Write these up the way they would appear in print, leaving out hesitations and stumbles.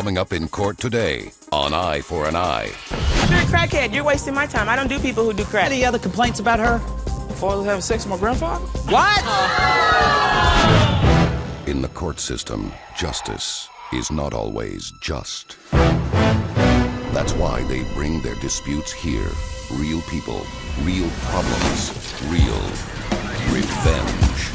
Coming up in court today on Eye for an Eye. You're a crackhead. You're wasting my time. I don't do people who do crack. Any other complaints about her? Father was having sex with my grandfather? What? In the court system, justice is not always just. That's why they bring their disputes here. Real people, real problems, real revenge.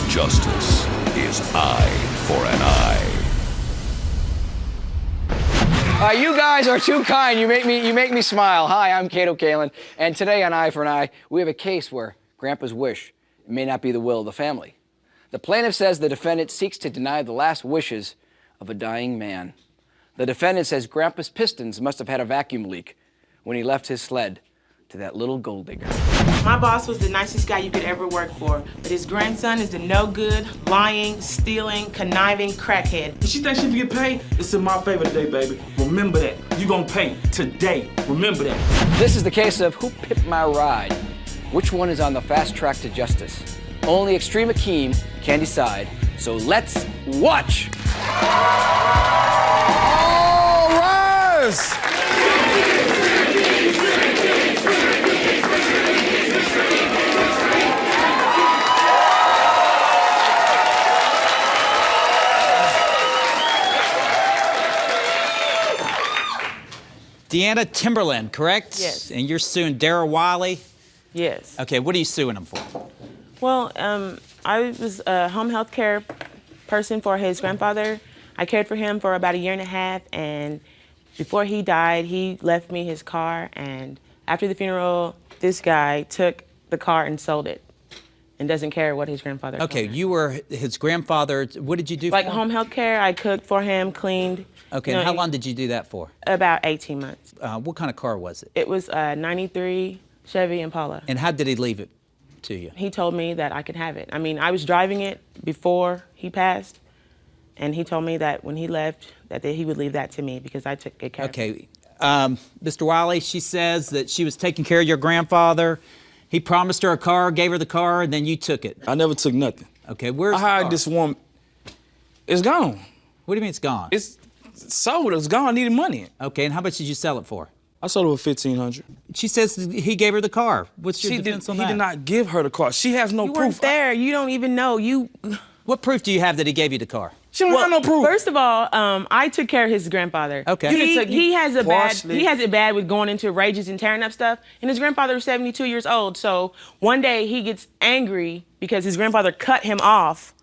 Justice is Eye for an Eye. You guys are too kind. You make me smile. Hi, I'm Cato Kalin, and today on Eye for an Eye, we have a case where Grandpa's wish may not be the will of the family. The plaintiff says the defendant seeks to deny the last wishes of a dying man. The defendant says Grandpa's pistons must have had a vacuum leak when he left his sled to that little gold digger. My boss was the nicest guy you could ever work for, but his grandson is the no-good, lying, stealing, conniving crackhead. She thinks she can get paid? It's in my favor today, baby. Remember that. You gonna pay today. Remember that. This is the case of who pimped my ride. Which one is on the fast track to justice? Only extreme Akim can decide, so let's watch. All rise! Deanna Timberland, correct? Yes. And you're suing Darrell Wiley? Yes. Okay, what are you suing him for? Well, I was a home health care person for his grandfather. I cared for him for about 1.5 years, and before he died, he left me his car, and after the funeral, this guy took the car and sold it and doesn't care what his grandfather Okay, told him. you were his grandfather. What did you do Like for him? home health care, I cooked for him, cleaned. Okay, and how long did you do that for? About 18 months. What kind of car was it? It was a 93 Chevy Impala. And how did he leave it to you? He told me that I could have it. I mean, I was driving it before he passed, and he told me that when he left, that he would leave that to me because I took good care of it. Okay, Mr. Wiley, she says that she was taking care of your grandfather. He promised her a car, gave her the car, and then you took it. I never took nothing. Okay, where's I hired this woman. It's gone. What do you mean it's gone? It's sold. It's gone. I needed money. Okay, and how much did you sell it for? I sold it for $1,500. She says he gave her the car. What's your defense on that? He did not give her the car. She has no You proof. weren't there. You don't even know. What proof do you have that he gave you the car? She don't have no proof. First of all, I took care of his grandfather. Okay. He has it Partially. bad with going into rages and tearing up stuff. And his grandfather was 72 years old. So one day he gets angry because his grandfather cut you off,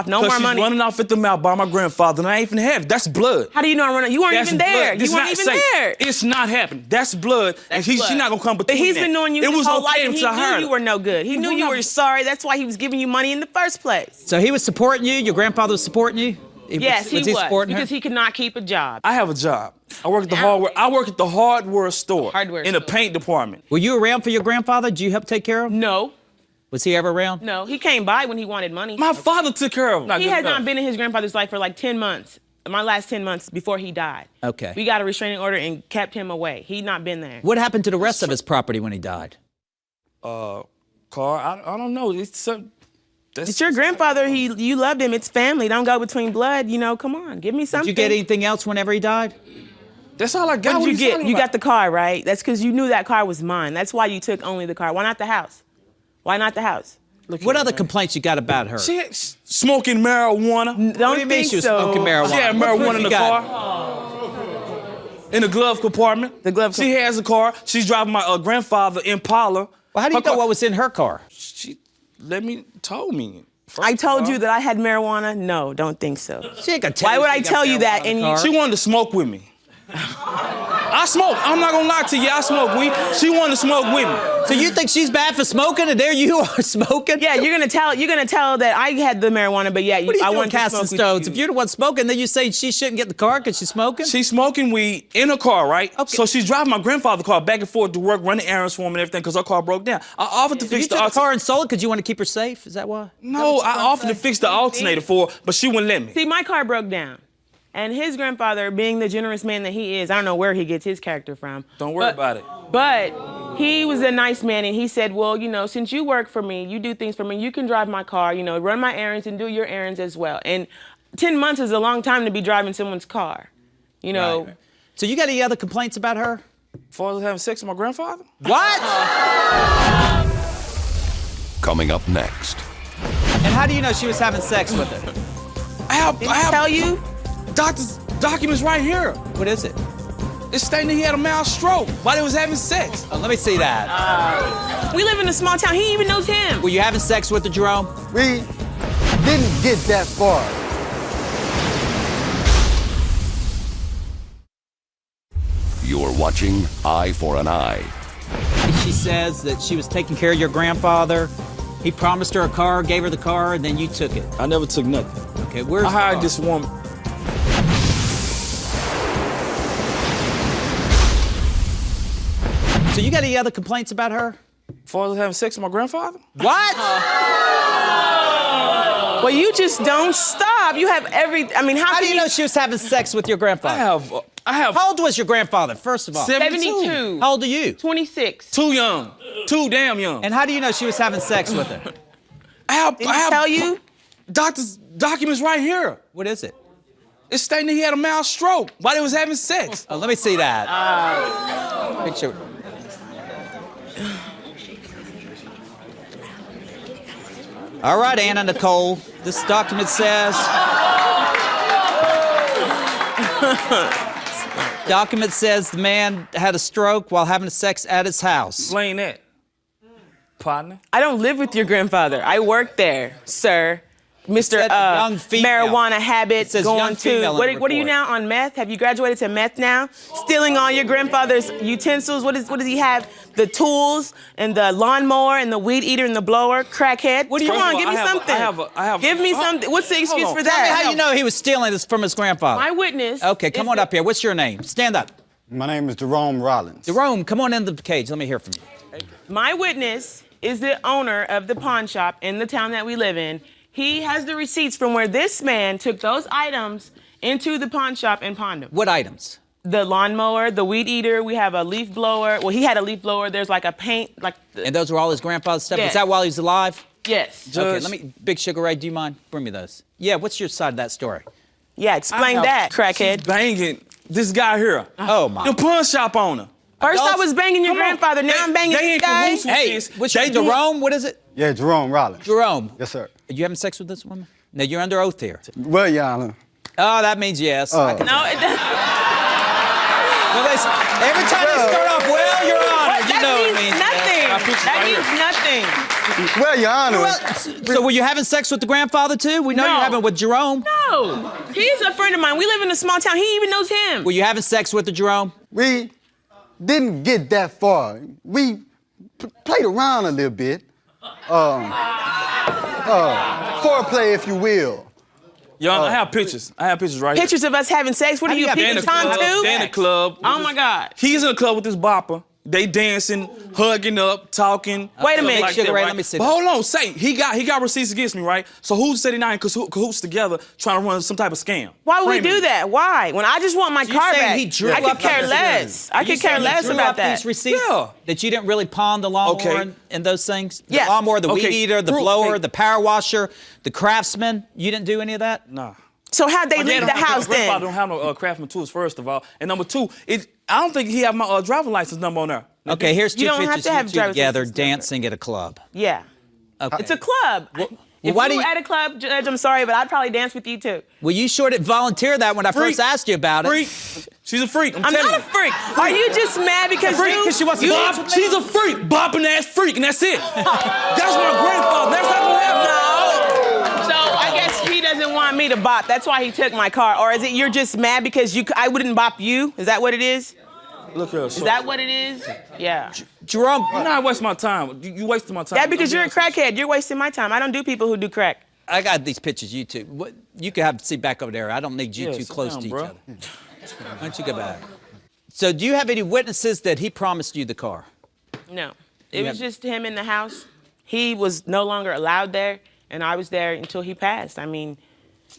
no more money. She's running off at the mouth by my grandfather, and I ain't finna have it. That's blood. How do you know I'm running? You weren't That's even there. blood. You weren't even there. It's not happening. That's blood, and she's not gonna come between But he's that. been knowing you it his was whole life, okay and he until I knew hired you her. were no good. He knew you were sorry. That's why he was giving you money in the first place. So he was supporting you? Your grandfather was supporting you? Yes, he was, supporting her? because he could not keep a job. I have a job. I work at the hardware. I work at the hardware store. Hardware in the store. paint department. Were you around for your grandfather? Did you help take care of him? No, Was he ever around? no. He came by when he wanted money. My father took care of him. He has not been in his grandfather's life for like 10 months. My last 10 months before he died. Okay. We got a restraining order and kept him away. He'd not been there. What happened to the rest of his property when he died? Car. I don't know. It's your grandfather. You loved him. It's family. Don't go between blood. Come on. Give me something. Did you get anything else whenever he died? That's all I got. What did you get? talking You about? got the car, right? That's because you knew that car was mine. That's why you took only the car. Why not the house? Why not the house? What other complaints you got about her? She had smoking marijuana. Don't What do you mean think she was so. smoking marijuana? She had What proof marijuana in you the got? car. In the glove compartment. The glove She has a car. She's driving my grandfather Impala. Well, how do you know what was in her car? She told me. I told you that I had marijuana. No, don't think so. She ain't gonna tell Why you would she I got tell you that? marijuana in And the car. She wanted to smoke with me. I smoke. I'm not gonna lie to you. I smoke weed. She wanted to smoke with me. So you think she's bad for smoking, and there you are smoking? Yeah, you're gonna tell that I had the marijuana, but yeah, What are you I doing wanted to casting smoke stones? with If you. you're the one smoking, then you say she shouldn't get the car because she's smoking? She's smoking weed in her car, right? Okay. So she's driving my grandfather's car back and forth to work, running errands for him and everything because her car broke down. I offered to So you fix the took the car alternator. and sold it because you want to keep her safe? Is that why? No, I offered to fix the alternator for her, but she wouldn't let me. See, my car broke down. And his grandfather, being the generous man that he is, I don't know where he gets his character from. Don't worry about it. But he was a nice man, and he said, well, you know, since you work for me, you do things for me, you can drive my car, you know, run my errands and do your errands as well. And 10 months is a long time to be driving someone's car, you know. Right. So you got any other complaints about her? As far as having sex with my grandfather? What? Coming up next. And how do you know she was having sex with her? I have Tell you? doctor's documents right here. What is it? It's stating that he had a mild stroke while they was having sex. Let me see that. We live in a small town. He even knows him. Were you having sex with her, Jerome? We didn't get that far. You're watching Eye for an Eye. She says that she was taking care of your grandfather. He promised her a car, gave her the car, and then you took it. I never took nothing. Okay, where's I the hired car? this woman. So you got any other complaints about her? As far as having sex with my grandfather? What? Well, you just don't stop. You have How do you know she was having sex with your grandfather? I have How old was your grandfather, first of all? 72. How old are you? 26. Too young. Too damn young. And how do you know she was having sex with her? I have Tell you? doctor's documents right here. What is it? It's stating that he had a mild stroke while they was having sex. Let me see that. Picture. All right, Anna Nicole. This document says. Document says the man had a stroke while having sex at his house. Explain that, partner. I don't live with your grandfather. I work there, sir. Mr. said young female. Marijuana habits says going young to. female in the What are you report. now on meth? Have you graduated to meth now? Stealing all your grandfather's utensils. What does he have? The tools and the lawnmower and the weed eater and the blower. Crackhead. What do you Come want? on, give me something. I have. Give me something. What's the excuse on. for Tell me that? how you know he was stealing this from his grandfather. My witness. Okay, come is on up here. What's your name? Stand up. My name is Jerome Rollins. Jerome, come on into the cage. Let me hear from you. My witness is the owner of the pawn shop in the town that we live in. He has the receipts from where this man took those items into the pawn shop and pawned them. What items? The lawnmower, the weed eater, we have a leaf blower. Well, he had a leaf blower. There's like a paint, And those were all his grandfather's stuff? Yes. Was that while he was alive? Yes. Okay, let me, Big Sugar Ray, do you mind? Bring me those. Yeah, what's your side of that story? Yeah, explain I that, have- crackhead. She's banging this guy here. Oh, my. The pawn shop owner. First I adults- was banging your Come on. grandfather, now I'm banging They this in guy. cahoots with Hey, this. what's your They doing- Jerome? What is it? Yeah, Jerome Rollins. Jerome. Yes, sir. Are you having sex with this woman? No, you're under oath here. Well, Your Honor. Oh, that means yes. I can- No, it doesn't. Well, every time you start off, well, Your Honor, you know That it means means nothing. I picture That right means nothing. Well, Your Honor. Well, so were you having sex with the grandfather too? We know No. you're having with Jerome. No, he's a friend of mine. We live in a small town. He even knows him. Were you having sex with the Jerome? We didn't get that far. We played around a little bit. Foreplay, if you will. Young, I have pictures. I have pictures right Pictures of us having sex. What are How you, do you peeping have here. In the Tom club. too? They in the club. Oh my God. He's in the club with this bopper. They dancing, hugging up, talking. Wait a stuff minute. like Sugar that, Ray, right? let me see But that. hold on, say he got receipts against me, right? So who's sitting down in cahoots together trying to run some type of scam? Why would we Framing do me. that? Why? When I just want my You're car saying back. he drew I could up care these less. I You could care saying he less drew about up that. These receipts Yeah. that you didn't really pawn the lawnmower Okay. and those things? The Yes. lawnmower, the weed Okay. eater, the Proof. blower, Hey. the power washer, the craftsman. You didn't do any of that? Nah. So how'd they My leave dad the don't have- house my grandfather then? don't have no craftsman tools, first of all. And number two, I don't think he have my driver's license number on there. Okay, here's two You don't have pictures to of have you two driver's together license number. dancing at a club. Yeah. Okay. It's a club. If why you do were you- at a club, Judge, I'm sorry, but I'd probably dance with you too. Well, you sure didn't volunteer that when I Freak. first asked you about it. Freak. She's a freak. I'm I'm telling not a you. freak. Are you just mad because Freak, you? 'cause she wants to you dance Bob, she's a freak, bopping ass freak, and that's it. That's my grandfather. That's not gonna happen. No. So I guess he doesn't want me to bop. That's why he took my car. Or is it you're just mad because I wouldn't bop you? Is that what it is? Look here. Is that what it is? Yeah. Jerome, You're not wasting my time. You wasting my time. Yeah, because I'm you're a being honest. crackhead. You're wasting my time. I don't do people who do crack. I got these pictures, you two. What, you can have a seat back over there. I don't need you Yeah, too sit close down, to each bro. other. Why don't you go back? So do you have any witnesses that he promised you the car? No. It You was have- just him in the house. He was no longer allowed there, and I was there until he passed. I mean,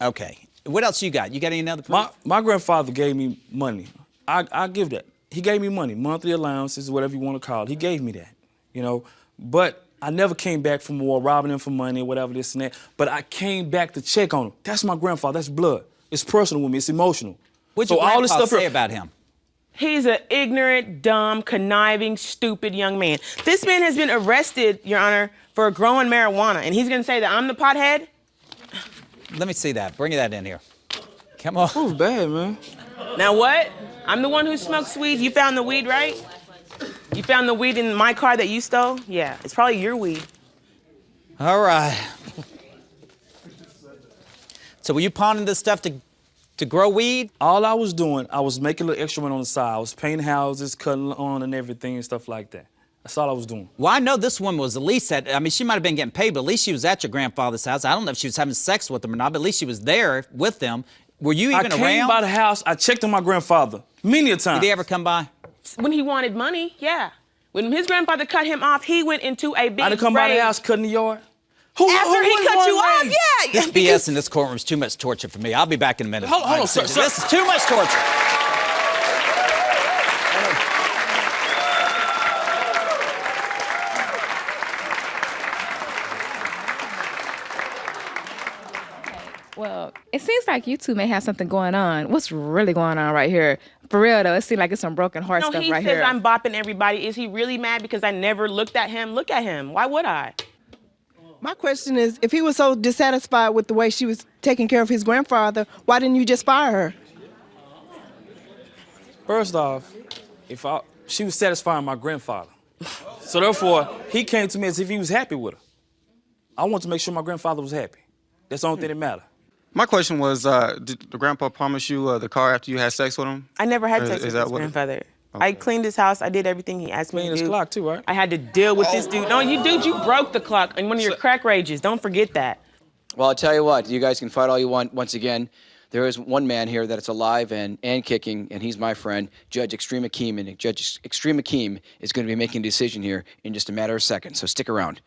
Okay. What else you got? You got any other proof? My grandfather gave me money. I give that. he gave me money, monthly allowances, whatever you want to call it. He gave me that, you know. But I never came back from war robbing him for money or whatever, this and that. But I came back to check on him. That's my grandfather. That's blood. It's personal with me. It's emotional. What'd your grandpa say about him? He's an ignorant, dumb, conniving, stupid young man. This man has been arrested, Your Honor, for growing marijuana, and he's gonna say that I'm the pothead? Let me see that. Bring that in here. Come on. That was bad, man. Now what? I'm the one who smokes weed. You found the weed, right? You found the weed in my car that you stole? Yeah, it's probably your weed. All right. So were you pawning this stuff to grow weed? All I was doing, I was making a little extra money on the side. I was painting houses, cutting lawn and everything and stuff like that. That's all I was doing. Well, I know this woman was at least at, I mean, she might have been getting paid, but at least she was at your grandfather's house. I don't know if she was having sex with him or not, but at least she was there with them. Were you even around? I came by the house, I checked on my grandfather many a time. Did he ever come by? When he wanted money, yeah. When his grandfather cut him off, he went into a big I didn't come by the house cutting the yard. After he cut you off, yeah. This BS in this courtroom is too much torture for me. I'll be back in a minute. Hold on, sir. This is too much torture. Well, it seems like you two may have something going on. What's really going on right here? For real, though, it seems like it's some broken heart stuff right here. No, he says I'm bopping everybody. Is he really mad because I never looked at him? Look at him. Why would I? My question is, if he was so dissatisfied with the way she was taking care of his grandfather, why didn't you just fire her? First off, she was satisfying my grandfather. So therefore, he came to me as if he was happy with her. I want to make sure my grandfather was happy. That's the only thing that mattered. My question was, did the grandpa promise you the car after you had sex with him? I never had sex with his grandfather. Okay. I cleaned his house. I did everything he asked me to do. Cleaned his clock too, right? I had to deal with this dude. No, you broke the clock in one of your crack rages. Don't forget that. Well, I'll tell you what. You guys can fight all you want. Once again, there is one man here that is alive and kicking, and he's my friend, Judge Extreme Akim. And Judge Extreme Akim is going to be making a decision here in just a matter of seconds. So stick around.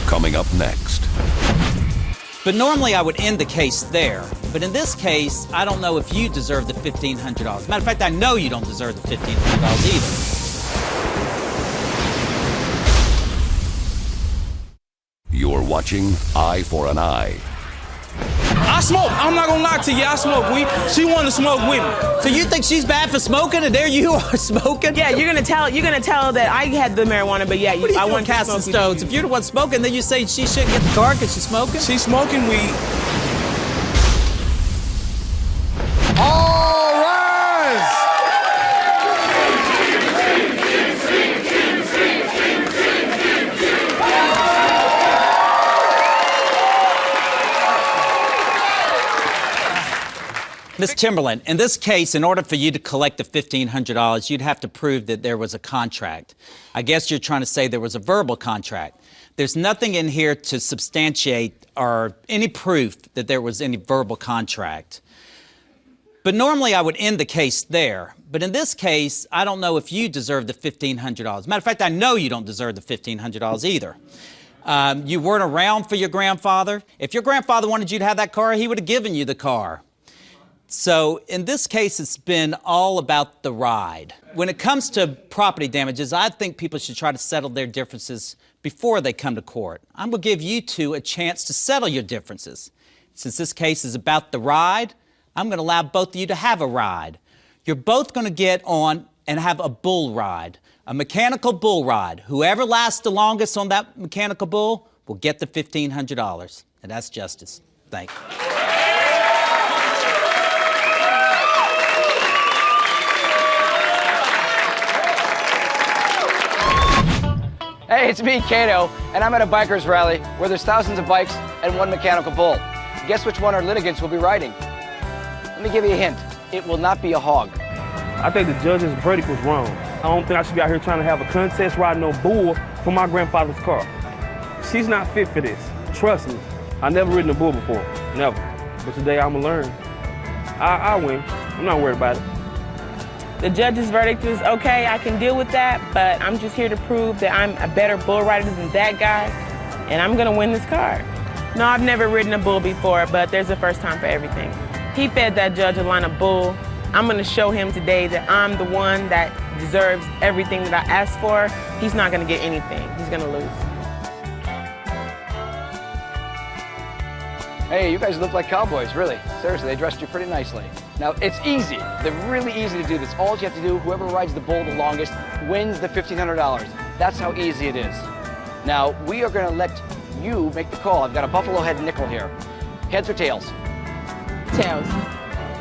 Coming up next. But normally I would end the case there. But in this case, I don't know if you deserve the $1,500. Matter of fact, I know you don't deserve the $1,500 either. You're watching Eye for an Eye. I smoke. I'm not gonna lie to you. I smoke weed. She wanted to smoke with me. So you think she's bad for smoking, and there you are smoking? Yeah, you're gonna tell that I had the marijuana, but yeah, I want to casting stones. If you're the one smoking, then you say she shouldn't get the car because she's smoking. She's smoking weed. All rise! Ms. Timberland, in this case, in order for you to collect the $1,500, you'd have to prove that there was a contract. I guess you're trying to say there was a verbal contract. There's nothing in here to substantiate or any proof that there was any verbal contract. But normally I would end the case there. But in this case, I don't know if you deserve the $1,500. Matter of fact, I know you don't deserve the $1,500 either. You weren't around for your grandfather. If your grandfather wanted you to have that car, he would have given you the car. So in this case, it's been all about the ride. When it comes to property damages, I think people should try to settle their differences before they come to court. I'm going to give you two a chance to settle your differences. Since this case is about the ride, I'm going to allow both of you to have a ride. You're both going to get on and have a bull ride, a mechanical bull ride. Whoever lasts the longest on that mechanical bull will get the $1,500. And that's justice. Thank you. Hey, it's me, Kato, and I'm at a bikers rally where there's thousands of bikes and one mechanical bull. Guess which one our litigants will be riding? Let me give you a hint. It will not be a hog. I think the judge's verdict was wrong. I don't think I should be out here trying to have a contest riding no bull for my grandfather's car. She's not fit for this. Trust me. I never ridden a bull before. Never. But today I'm gonna learn. I win. I'm not worried about it. The judge's verdict is okay, I can deal with that, but I'm just here to prove that I'm a better bull rider than that guy, and I'm gonna win this car. No, I've never ridden a bull before, but there's a first time for everything. He fed that judge a line of bull. I'm gonna show him today that I'm the one that deserves everything that I asked for. He's not gonna get anything. He's gonna lose. Hey, you guys look like cowboys, really. Seriously, they dressed you pretty nicely. Now, it's easy. They're really easy to do this. All you have to do, whoever rides the bull the longest wins the $1,500. That's how easy it is. Now, we are gonna let you make the call. I've got a buffalo head nickel here. Heads or tails? Tails.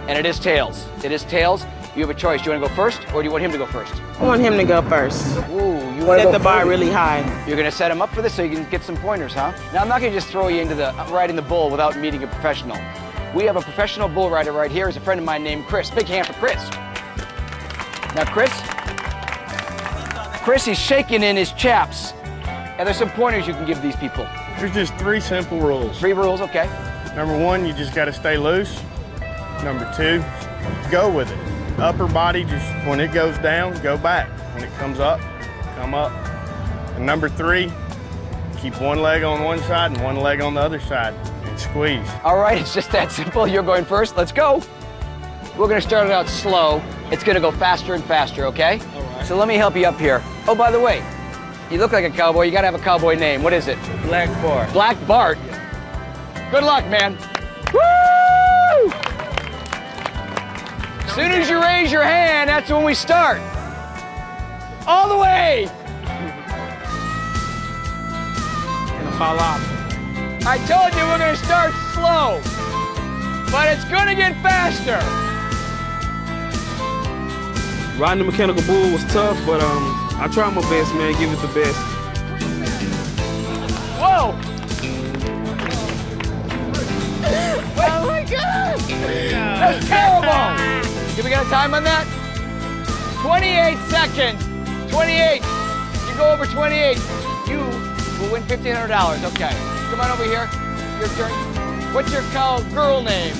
And it is tails. It is tails. You have a choice. Do you want to go first, or do you want him to go first? I want him to go first. Ooh, you want to set the bar really high. You're going to set him up for this so you can get some pointers, huh? Now, I'm not going to just throw you into the riding the bull without meeting a professional. We have a professional bull rider right here. He's a friend of mine named Chris. Big hand for Chris. Now, Chris, he's shaking in his chaps. And there's some pointers you can give these people. There's just 3 simple rules. 3 rules, okay. Number 1, you just got to stay loose. Number 2, go with it. Upper body, just when it goes down, go back. When it comes up, come up. And number 3, keep one leg on one side and one leg on the other side and squeeze. All right, it's just that simple. You're going first. Let's go. We're going to start it out slow. It's going to go faster and faster, okay? All right. So let me help you up here. Oh, by the way, you look like a cowboy. You got to have a cowboy name. What is it? Black Bart. Black Bart. Good luck, man. Woo! As soon as you raise your hand, that's when we start. All the way. Gonna fall off. I told you we're gonna start slow, but it's gonna get faster. Riding the mechanical bull was tough, but I tried my best, man, give it the best. Whoa! Oh my God! That's terrible! Did we get a time on that? 28 seconds. 28. You go over 28, you will win $1,500. Okay. Come on over here. Your turn. What's your girl name?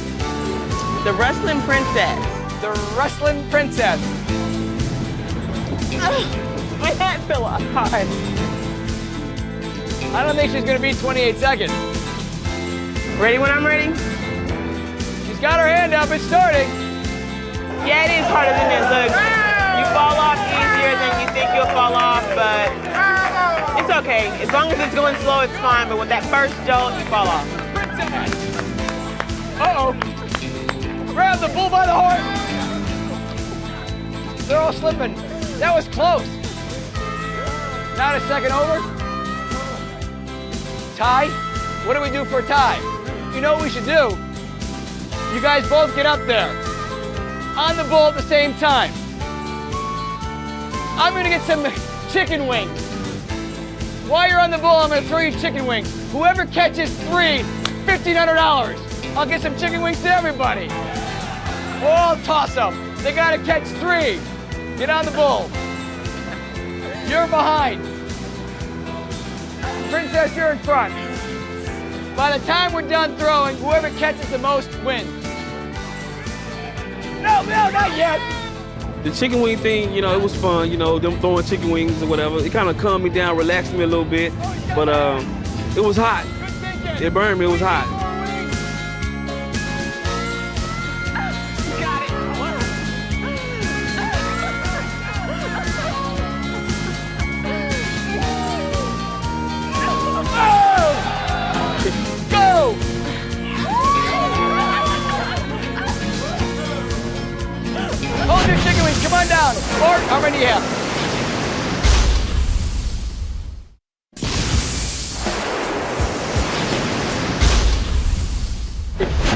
The wrestling princess. The wrestling princess. My hat fell off hard. I don't think she's gonna beat 28 seconds. Ready when I'm ready? She's got her hand up. It's starting. Yeah, it is harder than it looks. You fall off easier than you think you'll fall off, but it's okay. As long as it's going slow, it's fine. But with that first jolt, you fall off. Uh-oh. Grab the bull by the horn. They're all slipping. That was close. Not a second over. Tie? What do we do for a tie? You know what we should do? You guys both get up there. On the bull at the same time. I'm gonna get some chicken wings. While you're on the bull, I'm gonna throw you chicken wings. Whoever catches 3, $1,500. I'll get some chicken wings to everybody. We'll all toss them. They gotta catch 3. Get on the bull. You're behind. Princess, you're in front. By the time we're done throwing, whoever catches the most wins. No, not yet. The chicken wing thing, you know, it was fun, you know, them throwing chicken wings or whatever. It kind of calmed me down, relaxed me a little bit, but it was hot. It burned me, it was hot. Go! Hold your chicken wings, come on down. Bart, how many do you have?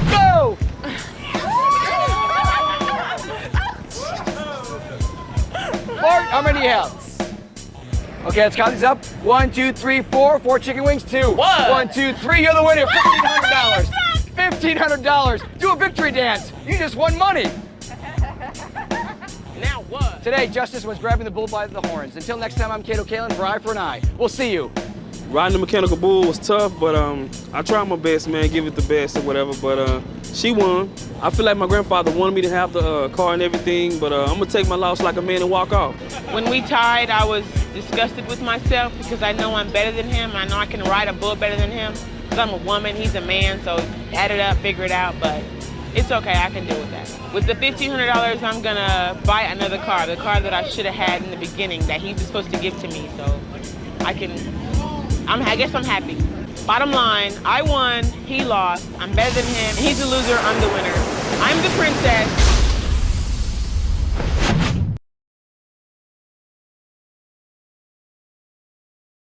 Go! Bart, how many do you have? Okay, let's count these up. 1, 2, 3, 4. 4 chicken wings, 2. 1, 2, 3, you're the winner. $1,500. $1,500. Do a victory dance. You just won money. Now what? Today, justice was grabbing the bull by the horns. Until next time, I'm Cato Kalin for Eye for an Eye. We'll see you. Riding the mechanical bull was tough, but I tried my best, man, give it the best or whatever, but she won. I feel like my grandfather wanted me to have the car and everything, but I'm gonna take my loss like a man and walk off. When we tied, I was disgusted with myself because I know I'm better than him. I know I can ride a bull better than him because I'm a woman, he's a man, so add it up, figure it out, but It's okay, I can deal with that. With the $1,500, I'm gonna buy another car, the car that I should have had in the beginning that he was supposed to give to me, so I guess I'm happy. Bottom line, I won, he lost, I'm better than him, he's the loser, I'm the winner. I'm the princess,